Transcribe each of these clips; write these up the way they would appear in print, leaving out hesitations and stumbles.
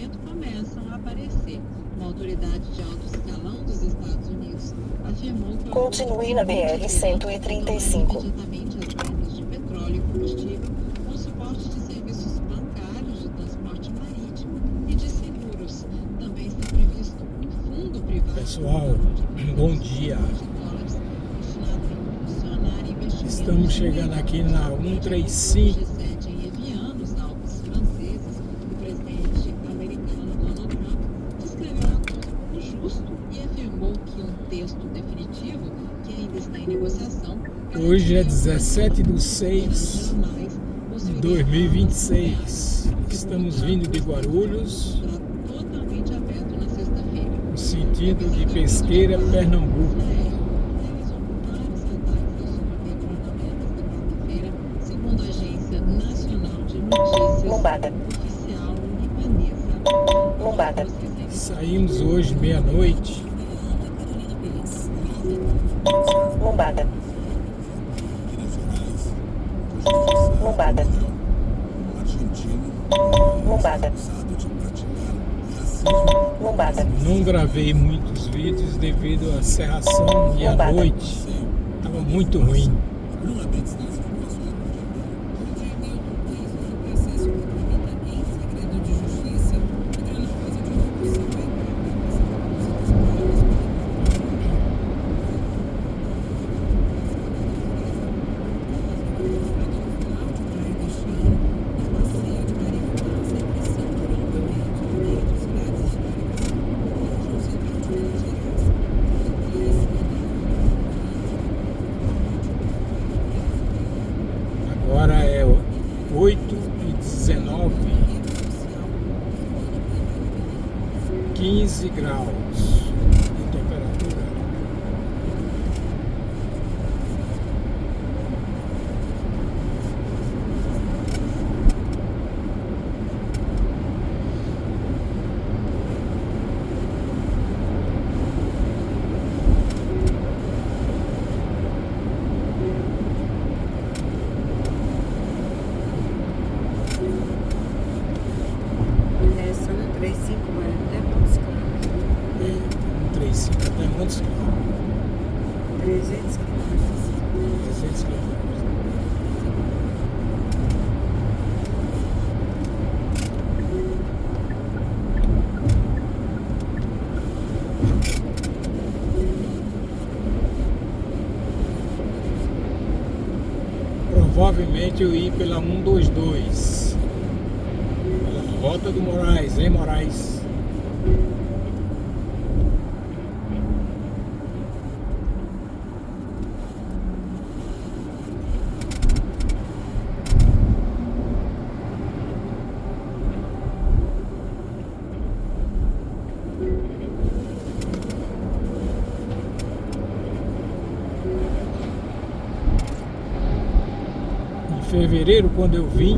desenvolvimento começam a aparecer. Uma autoridade de alto escalão dos Estados Unidos afirmou que continue na BR-135. imediatamente as vendas de petróleo e combustível com suporte de serviços bancários, de transporte marítimo e de seguros. Também está previsto um fundo privado. Pessoal, bom dia. Estamos chegando aqui na 135. Em Evian, nos Alpes franceses, o presidente americano Donald Trump descreveu o acordo como justo e afirmou que um texto definitivo, que ainda está em negociação, Hoje é 17/6/2026. Estamos vindo de Guarulhos, totalmente aberto na sexta-feira. no sentido de Pesqueira, Pernambuco. Segundo a Agência Nacional de Notícias Lombada. Oficial Libanesa. Lombada. Saímos hoje meia-noite. Lombada. Lombada. Lombada. Lombada. Não gravei muitos vídeos devido à serração e à Lombada. noite. Estava muito ruim. Agora é 8h19, 15 graus de temperatura. Essa 135 vai até Montes Claros. 135 até Montes Claros, 300 quilômetros. 300 quilômetros. Provavelmente eu ia pela 122, pela Rota do Moraes, hein, Moraes? Em fevereiro, quando eu vim,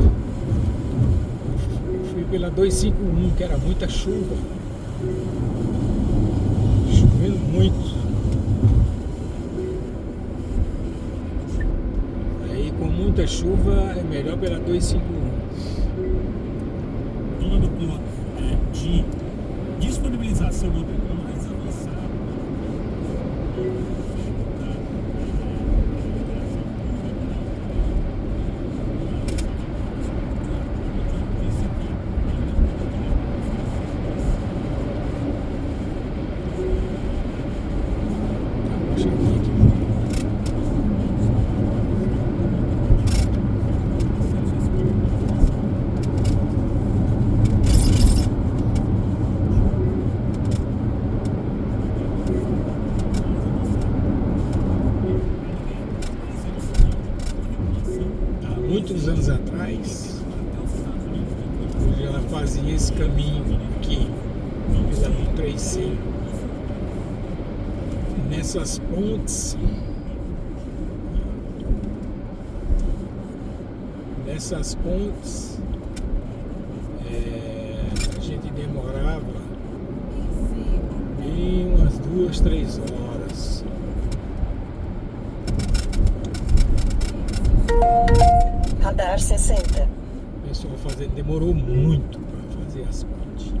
fui pela 251, que era muita chuva. Chovendo muito. Aí com muita chuva é melhor pela 251. Plano de disponibilização moderna mais avançada. Cheguei aqui. Há muitos anos atrás, eu já fazia esse caminho aqui, pela 135. Nessas pontes, a gente demorava bem umas 2, 3 horas. Radar 60. O pessoal fazendo, demorou muito para fazer as pontes.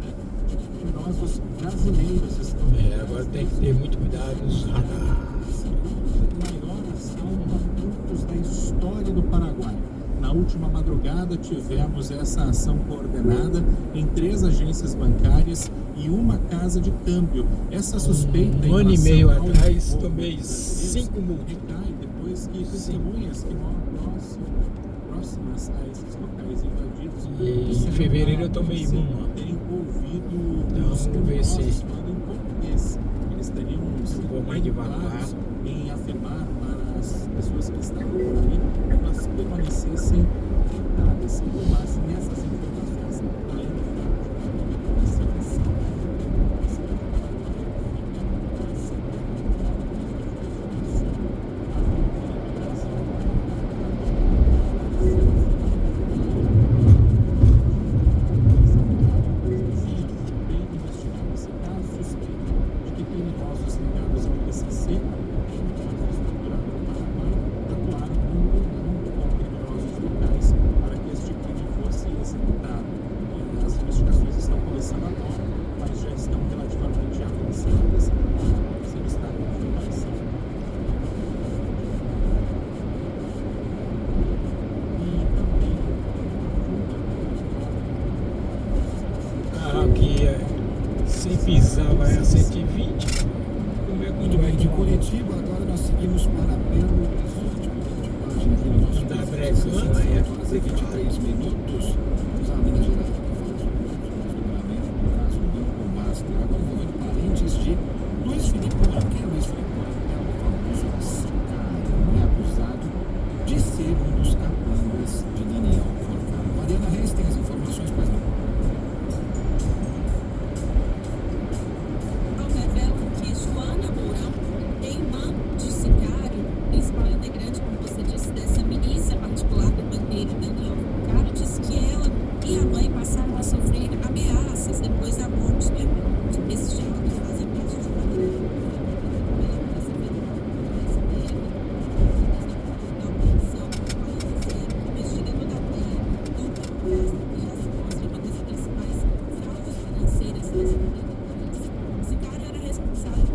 Criminosos brasileiros estão Agora tem que ter muito cuidado nos radares. o maior assalto a bancos da história do Paraguai. Na última madrugada tivemos essa ação coordenada em 3 agências bancárias e uma casa de câmbio. Essa suspeita em Um ano e relação meio ao atrás roubo tomei brasileiros 5 multas. recai depois que testemunhas que moram próximas a esses locais invadidos E em disseram fevereiro que eu tomei ser uma. terem ouvido Então, os vamos ver se- criminosos falando em português. Eles teriam sido vou mais bem devagar. claros em afirmar para as pessoas que estavam por ali que elas permanecessem sentadas e tomassem essas informações além do fato de segurança. Bem investigado esse caso, suspeito de que criminosos ligados ao PCC, estruturado no Paraguai, atuaram em união com criminosos locais para que este crime fosse executado. E as investigações estão começando agora, mas já estão relativamente avançadas. Você está com informação. E também Carro que sem pisar vai a 120. Como é que Muito bem, de Curitiba, agora nós seguimos para Belo Horizonte. Página aqui no nosso Da Facebook, Brecana, 18 é horas e 23 minutos. Vamos a Minas Gerais, que fala sobre o desdobramento do caso do Banco Master. Agora envolvendo parentes de Luiz Filipone. Quem é Luiz Filipone? É o famoso sicário, é acusado de ser um dos capangas de Daniel Forcado. Mariana Reis tem as informações para nós. Ao revela que Joana Mourão, irmã de sicário, principal integrante, como você disse, dessa milícia particular do banqueiro Daniel Forcado, disse que ela e a mãe passaram a sofrer ameaças depois da morte do irmão. Esses diálogos fazem parte de uma investigador da PEA, doutor Castro, que já se mostra uma das principais fraudes financeiras brasileiras. Esse cara era responsável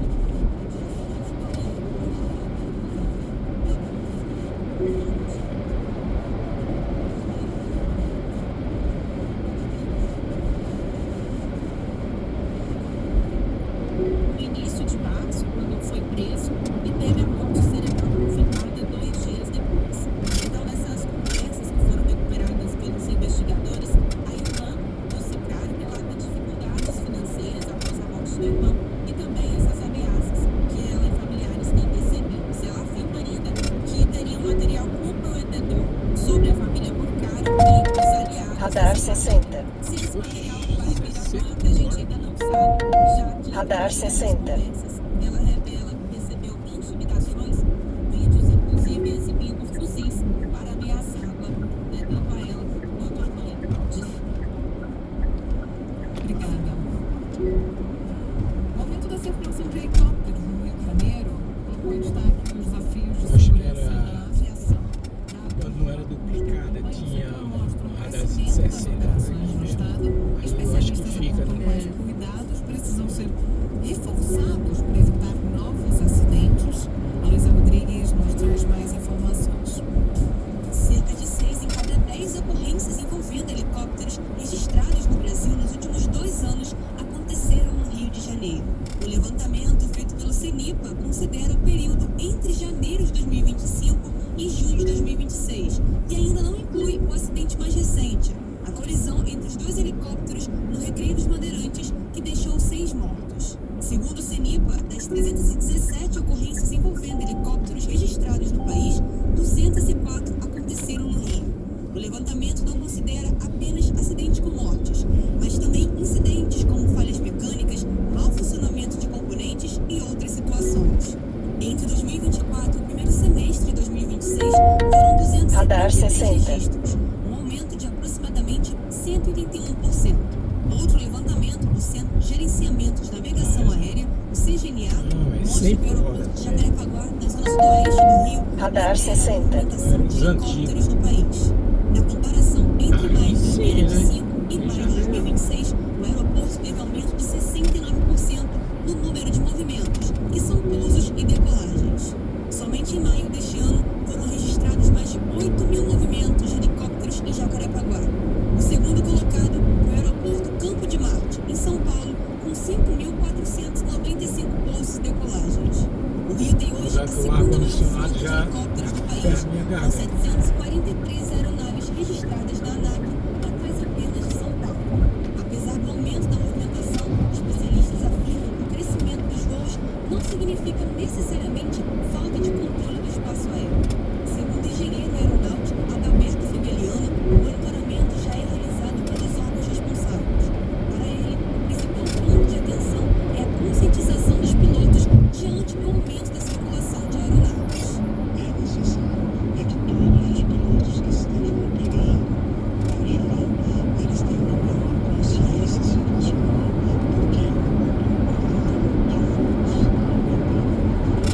no início de março, quando foi preso, e teve a morte cerebral confirmada 2 dias depois. Então, nessas conversas que foram recuperadas pelos investigadores, a irmã do sicário relata dificuldades financeiras após a morte do irmão e também essas ameaças que ela e familiares têm recebido. Ela afirma ainda que teria um material comprometedor sobre a família Porcaro e os aliados. Radar 60. Se esse material vai virar quanto, a gente ainda não sabe, já que Radar nessas 60. conversas, ela revela que recebeu intimidações, vídeos inclusive exibindo fuzis para ameaçá-la, né, tanto a ela quanto a mãe de Obrigada. O aumento da circulação de helicópteros no Rio de Janeiro colocou em destaque os desafios de Acho que segurança era- na aviação. Quando não era duplicada, tinha um radar de crescimento das 60. operações no estado. Aí eu acho que Especialistas fica apontam no- que os cuidados precisam ser reforçados para evitar novos acidentes. A Luísa Rodrigues nos traz mais informações. Cerca de 6 em cada 10 ocorrências envolvendo helicópteros registrados no Brasil nos últimos 2 anos aconteceram no Rio de Janeiro. O levantamento feito pelo CENIPA considera o período entre janeiro de 2025 e junho de 2026 e ainda não inclui o acidente mais recente, a colisão entre os 2 helicópteros no Recreio dos Bandeirantes, que deixou 6 mortos. Segundo o CENIPA, das 317 ocorrências envolvendo helicópteros registrados no país, 204 aconteceram no Rio. O levantamento não considera apenas acidentes com mortes, mas também incidentes como falhas mecânicas, mau funcionamento de componentes e 60. registros, um aumento de aproximadamente 181%. Outro levantamento do Centro de Gerenciamento de Navegação Aérea, o CGNA, Não, é mostra 100 que o por hora. aeroporto de Jacarepaguá, na zona sudoeste do Rio, Radar lidera a 60. movimentação de Os helicópteros no país. Na comparação entre Aí maio de sim, 2025 né? e Aí maio já de é. 2026, o aeroporto teve aumento de 69% no número de movimentos, que são pousos e decolagens. Somente em maio deste ano foram registrados mais de 8 mil movimentos de helicópteros em Jacarepaguá. O segundo colocado foi o aeroporto Campo de Marte, em São Paulo, com 5.495 pousos e decolagens. O Rio tem hoje Já a que o segunda maior ar-condicionado frota de já helicópteros do país, ferra minha com garganta. 743 aeronaves registradas na ANAC, atrás apenas de São Paulo. Apesar do aumento da movimentação, especialistas afirmam que o crescimento dos voos não significa necessariamente falta de controle do espaço aéreo. Segundo o engenheiro aeronáutico Adalberto Fibeliano, o monitoramento já é realizado pelos órgãos responsáveis. Para ele, o principal ponto de atenção é a conscientização dos pilotos diante do aumento da circulação de aeronaves. É necessário é que todos os pilotos que estejam operando na região, eles tenham uma maior consciência situacional, porque o volume de voos está aumentando.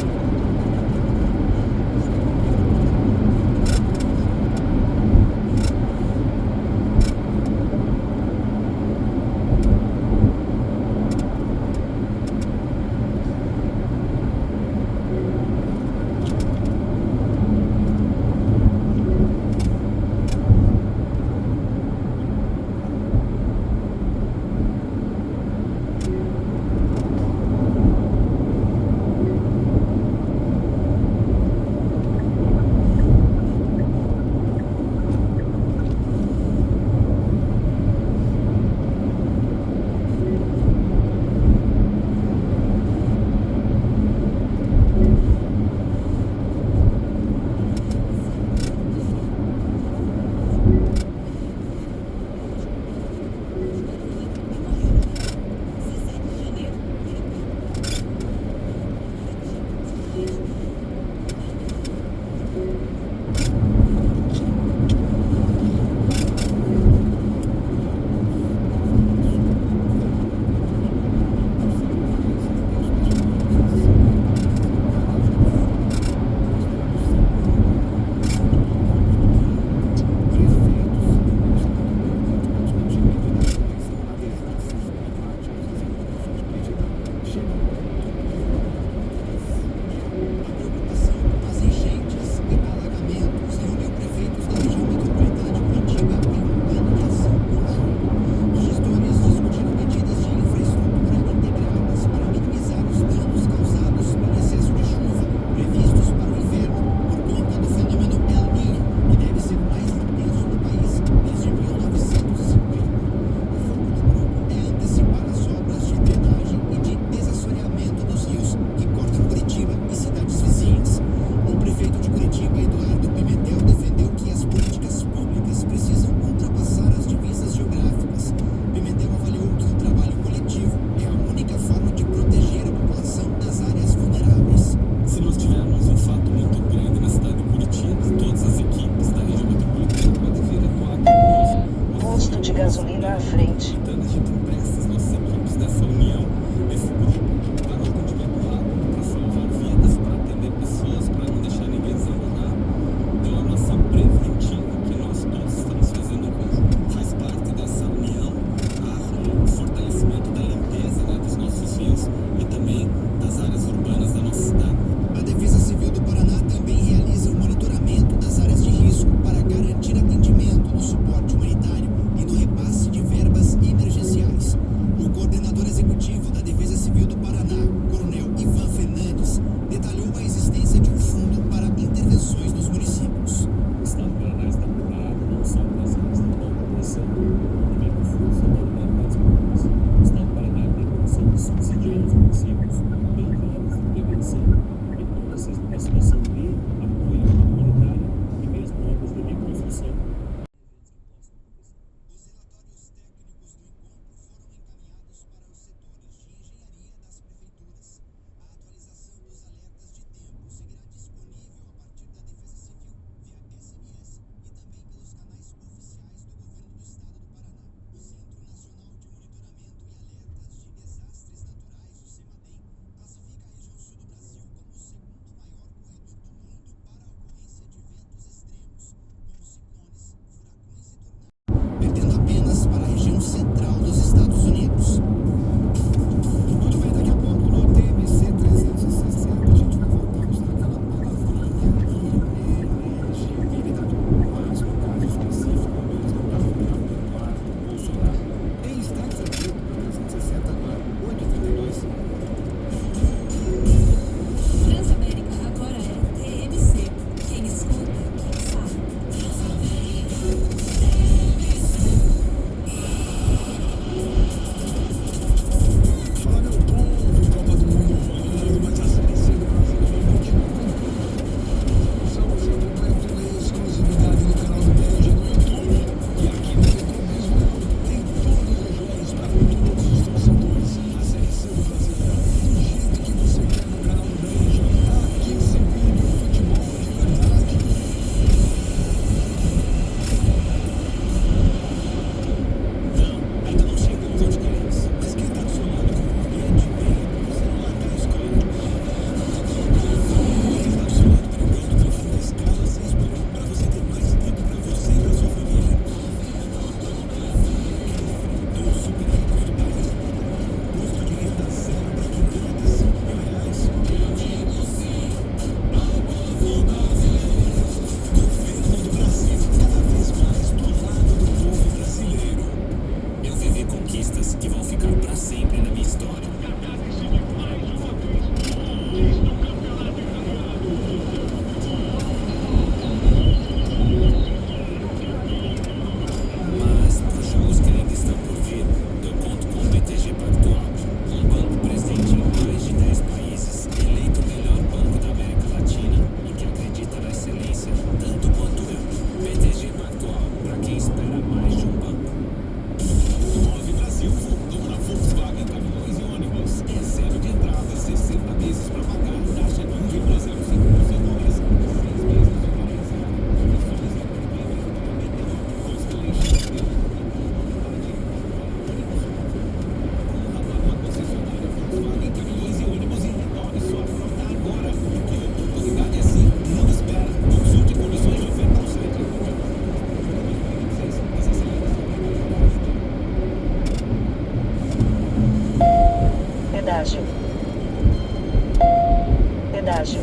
Pedágio. Pedágio.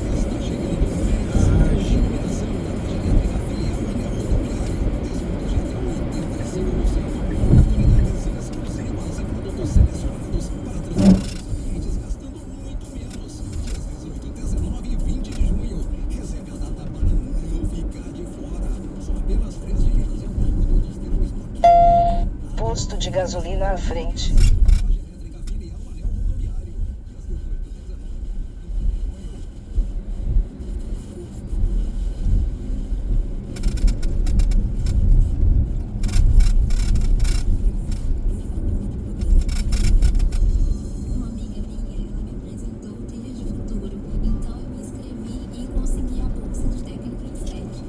Posto de gasolina à frente. Uma amiga minha, ela me apresentou o Trilha de Futuro, então eu me inscrevi e consegui a bolsa de técnico em SET.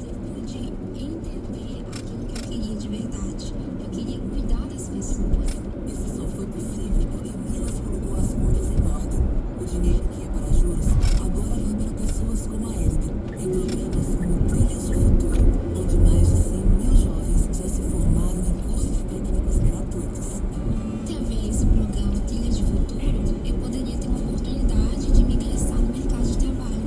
Eu pude entender aquilo que eu queria de verdade. Eu queria cuidar das pessoas. Isso só foi possível porque Milas colocou as contas em ordem. O dinheiro que ia para juros agora vai para pessoas como a Érica, em programas como Trilhas de Futuro, onde mais de 100.000 jovens já se formaram em cursos técnicos gratuitos. Através do programa Trilha de Futuro, eu poderia ter uma oportunidade de me ingressar no mercado de trabalho.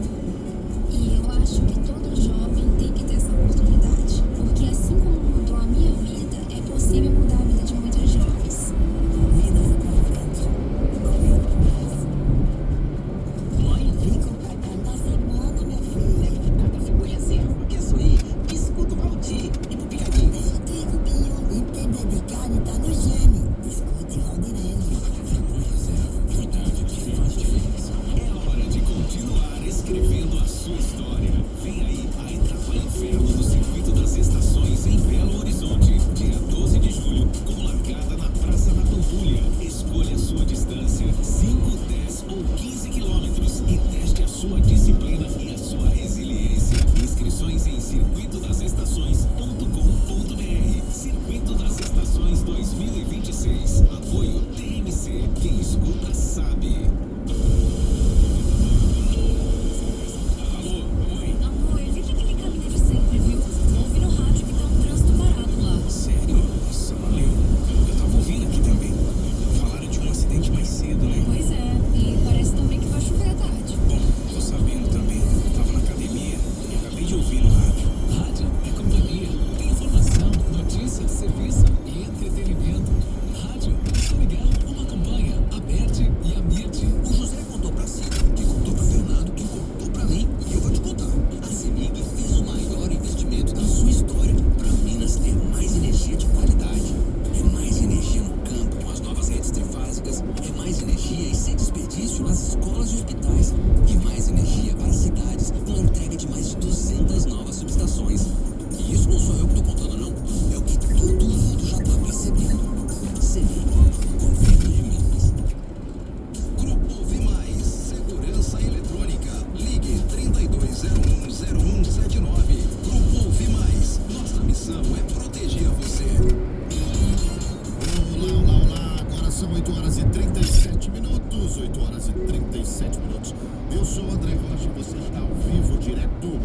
E eu acho que todo jovem tem que ter essa oportunidade, porque assim como mudou a minha vida, é possível mudar a vida de muitos jovens. Minas é pra frente. Governo de Minas. Mãe, vem comprar carne da semana, minha filha. Tá se conhecendo, porque sou aí. Escuta o Valdir e pro Picadinho. Eu tenho opinião, e entender de carne tá no gênio. Escute Valdirene. É hora de continuar escrevendo a sua história. Vem aí a etapa inferno do Circuito das Estações em Belo Horizonte, dia 12 de julho, com largada na Praça da Pampulha. Escolha a sua distância, 5, 10 ou 15 quilômetros e teste a sua disciplina e a sua resiliência. Inscrições em circuitodasestações.com.br. Circuito das Estações 2026. Apoio TMC. Quem escuta sabe. Alô, oi. Amor, evita aquele caminho de sempre, viu? Ouvi no rádio que tá um trânsito parado lá. Sério? Nossa, valeu. Eu tava ouvindo aqui também. Falaram de um acidente mais cedo, né? Pois é, e parece também que vai chover à tarde. Bom, tô sabendo também. Tava na academia e acabei de ouvir no rádio. Rádio é companhia. Tem informação, notícias, serviço e entretenimento. Rádio, São Miguel, uma campanha. Aberte e Amirte. O José contou pra Cida, que contou pra Fernando, que contou pra mim, e eu vou te contar. A CEMIG fez o maior investimento da sua história. Pra Minas é mais energia de qualidade. É mais energia no campo com as novas redes trifásicas. É mais energia e sem desperdício nas escolas e hospitais. E mais energia para as cidades com a entrega de mais de 200 novas subestações. E isso não sou eu que tô contando, não. É o que todo mundo já tá percebendo. CEMIG, governo de Minas. Grupo Vimais, segurança eletrônica. Ligue 32010179. Grupo Vimais, nossa missão é proteger você. Olá. Agora são 8 horas e 37 minutos. 8 horas e 37 minutos. Eu sou o André Rocha. Você está ao vivo, direto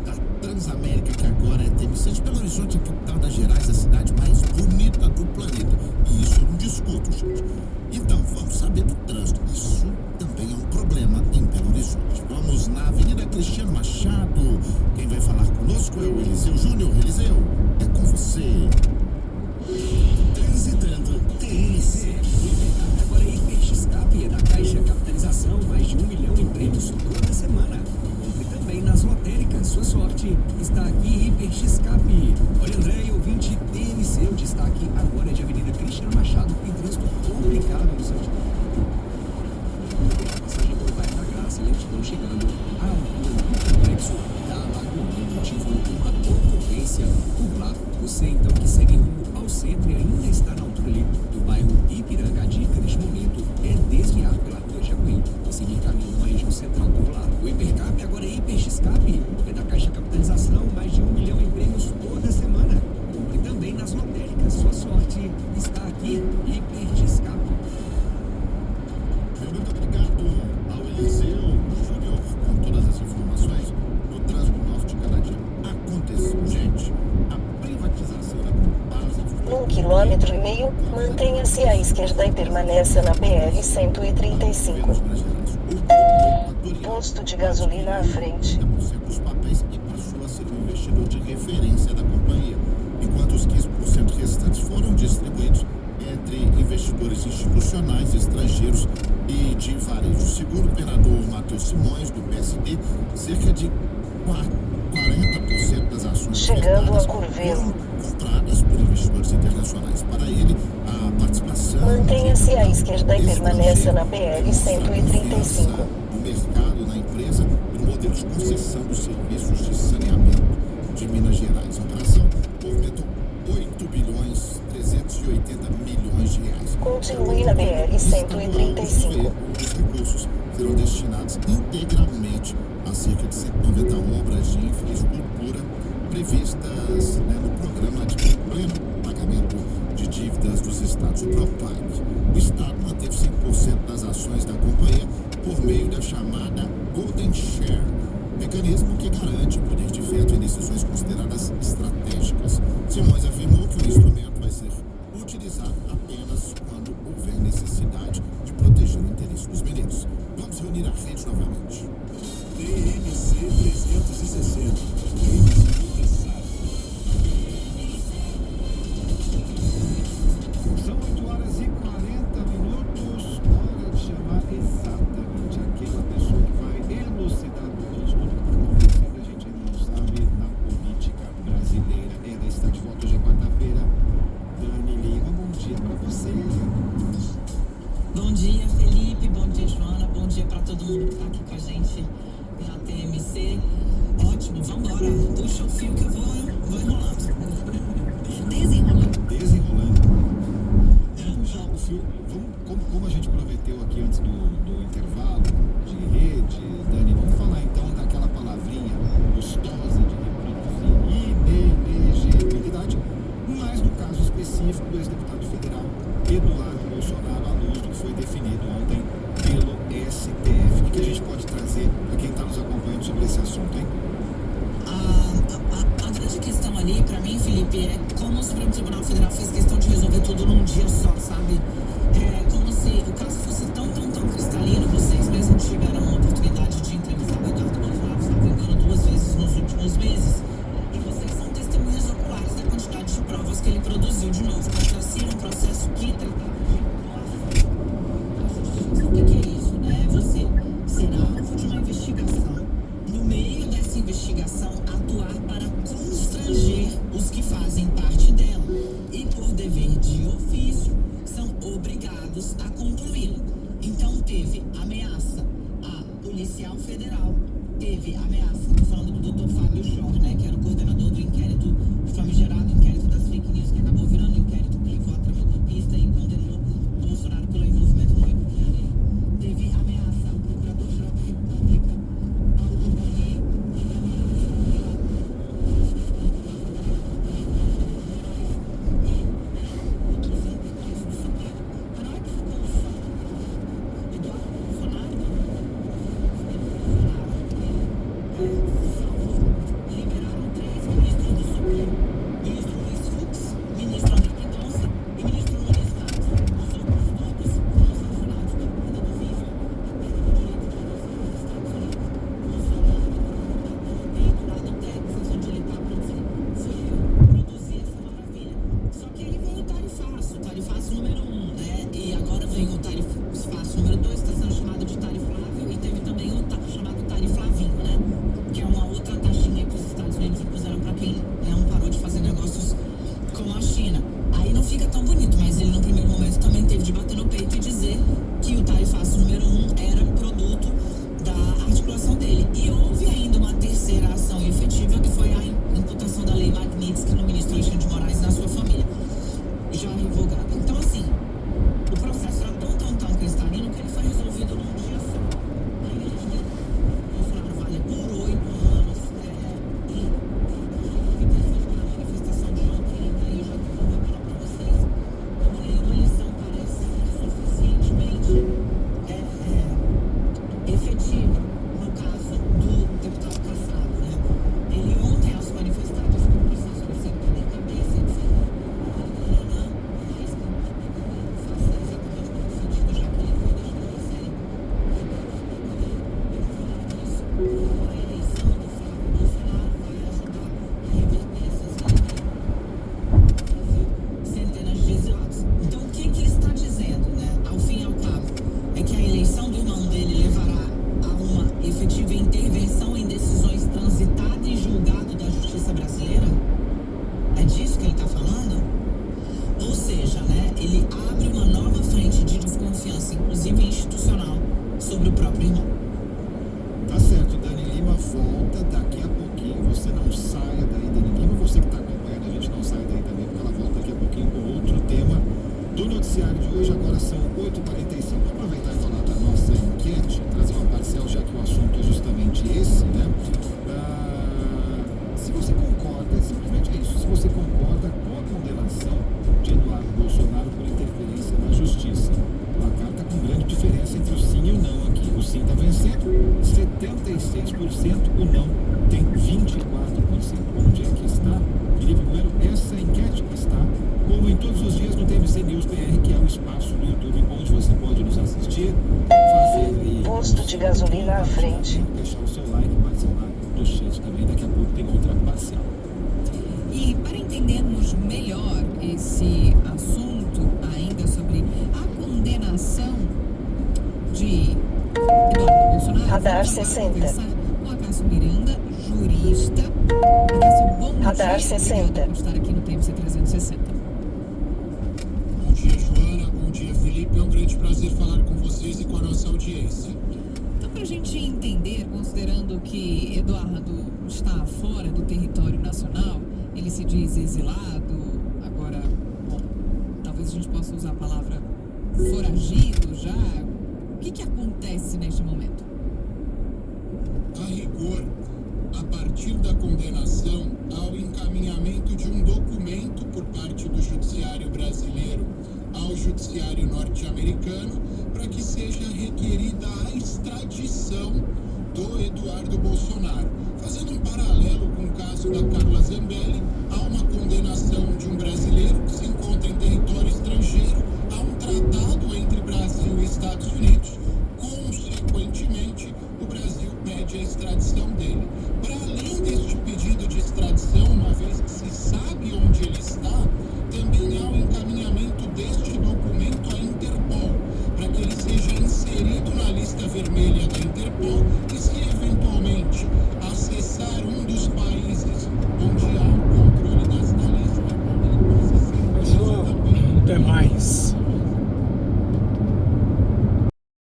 da Transamérica, que agora é TMC de Belo Horizonte, a capital das Gerais, a cidade mais bonita do planeta. E isso eu não discuto, gente. Então, vamos saber do trânsito. Isso também é um problema em Belo Horizonte. Vamos na Avenida Cristiano Machado. Quem vai falar conosco é o Eliseu Júnior. Eliseu, é com você. Transitando TNC. Agora é Hiperescape, é da Caixa Capitalização, mais de 1 milhão em prêmios toda semana. Compre também nas lotéricas, sua sorte está aqui. Hiperescape. Olha, André e ouvinte TNC, o destaque agora é de Avenida Cristiano Machado, tem trânsito complicado no sentido. A passagem pelo bairro da Graça, lentidão chegando à altura do complexo da Lagoa, motivo uma ocorrência por lá. Você então que segue rumo ao centro e ainda está na altura ali do bairro Ipiranga, a dica neste momento é desviar pela rua Jacuí e seguir caminho na região central por lá. O Hipercap agora é Hiperescape, é da Caixa Capitalização, mais de 1 milhão em prêmios toda semana. Compre também nas lotéricas, sua sorte está aqui. Hiperescape. km, mantenha-se à esquerda e permaneça na BR-135. Posto de gasolina à frente. Dos papéis e passou a ser um investidor de referência da companhia, enquanto os 15% restantes foram distribuídos entre investidores institucionais, estrangeiros e de varejo. Segundo o operador Matheus Simões, do PSD, cerca de 40% das ações Chegando a Curvelo. compradas por investidores internacionais. Para ele, a participação... Mantenha-se à esquerda e permaneça na BR-135. O mercado na empresa e no modelo de concessão dos serviços de saneamento de Minas Gerais. A operação movimentou 8 bilhões 380 milhões de reais. Continue na BR-135. Os recursos serão destinados integralmente a cerca de 190 obras de infraestrutura previstas no programa de pleno pagamento de dívidas dos estados, o PROPAG. O estado manteve 5% das ações da companhia por meio da chamada Golden Share, mecanismo que garante o poder de veto em decisões consideradas estratégicas. Simões afirmou que o instrumento vai ser utilizado apenas quando houver necessidade de proteger o interesse dos mineiros. Vamos reunir a rede novamente. TMC 360. São 8 horas e 40 minutos. Hora de chamar exatamente aquela pessoa que vai elucidar conosco tudo que está acontecendo. A gente ainda não sabe na política brasileira. Ela está de volta hoje é quarta-feira. Dani Lima, bom dia para você. Bom dia, Felipe. Bom dia, Joana. Bom dia para todo mundo que está aqui com a gente na TMC. Ótimo, vamos embora. Puxa o fio que eu vou enrolando. Desenrolando. Puxa o fio. Como a gente prometeu aqui antes do intervalo de rede, Dani, vamos falar então daquela palavrinha gostosa de reproduzir, inelegibilidade, mas no caso específico do ex-deputado federal Eduardo Bolsonaro, à luz do que foi definido ontem pelo STF. O que a gente pode trazer para quem está nos acompanhando sobre esse assunto, hein? A grande questão ali, pra mim, Felipe, é como o Supremo Tribunal Federal fez questão de resolver tudo num dia só, sabe? É como se o caso fosse tão cristalino. Vocês mesmos tiveram a oportunidade de entrevistar o Eduardo Bolsonaro, se não me engano, 2 vezes nos últimos meses. E vocês são testemunhas oculares da quantidade de provas que ele produziu de novo. Contra si, um processo que tratava de coação. O que é isso, né? Você será alvo de uma investigação. No meio dessa investigação, atuar para constranger os que fazem parte dela e, por dever de ofício, são obrigados a concluí-la. Então, teve ameaça a policial federal, teve ameaça, estou falando do Dr. Fábio Chor, né, que era o coordenador do inquérito, do famigerado inquérito das fake news, que acabou virando um inquérito que levou a trama golpista e condenou Bolsonaro pelo envolvimento no 8 de janeiro. Teve ameaça ao procurador-geral da República, Paulo Moni, liberaram 3 ministros do Supremo. Ministro Luiz institucional sobre o próprio irmão. Tá certo, Dani Lima volta daqui a pouquinho. Você não saia daí, Dani Lima. Você que está acompanhando a gente, não saia daí também, porque ela volta daqui a pouquinho com outro tema do noticiário de hoje. Agora são 8h45. Vou aproveitar e falar da nossa enquete, trazer uma parcial, já que o assunto é justamente esse, né? Se você concorda, simplesmente é isso, se você concorda com a condenação de Eduardo Bolsonaro por interferência na justiça. O placar está com grande diferença entre o sim e o não aqui. O sim está vencendo 76%, o não tem 24%. Onde é que está? Felipe Bueno, essa enquete está, como em todos os dias, no TMC News BR, que é o espaço no YouTube onde você pode nos assistir, fazer aí... Posto de gasolina à frente. Deixar o seu like e participar do chat também. Daqui a pouco tem outra parcial. E para entendermos melhor esse assunto ainda sobre a condenação de Eduardo Bolsonaro, Radar vamos agora 60. conversar com Acácio Miranda, jurista. Acácio, bom Radar dia. 60. Obrigada por estar aqui no TMC 360. Bom dia, Joana. Bom dia, Felipe. É um grande prazer falar com vocês e com a nossa audiência. Então, para a gente entender, considerando que Eduardo está fora do território nacional, ele se diz exilado, agora, bom, talvez a gente possa usar a palavra foragido já. O que acontece neste momento? A rigor, a partir da condenação, há o encaminhamento de um documento por parte do Judiciário brasileiro ao Judiciário norte-americano para que seja requerida a extradição do Eduardo Bolsonaro. Fazendo um paralelo com o caso da Carla Zambelli, há uma condenação de um brasileiro que se encontra em território estrangeiro, há um tratado entre Brasil e Estados Unidos, consequentemente, o Brasil pede a extradição dele. Para além deste pedido de extradição, uma vez que se sabe onde ele está, também há o encaminhamento deste documento à Interpol, para que ele seja inserido na lista vermelha da Interpol e, se eventualmente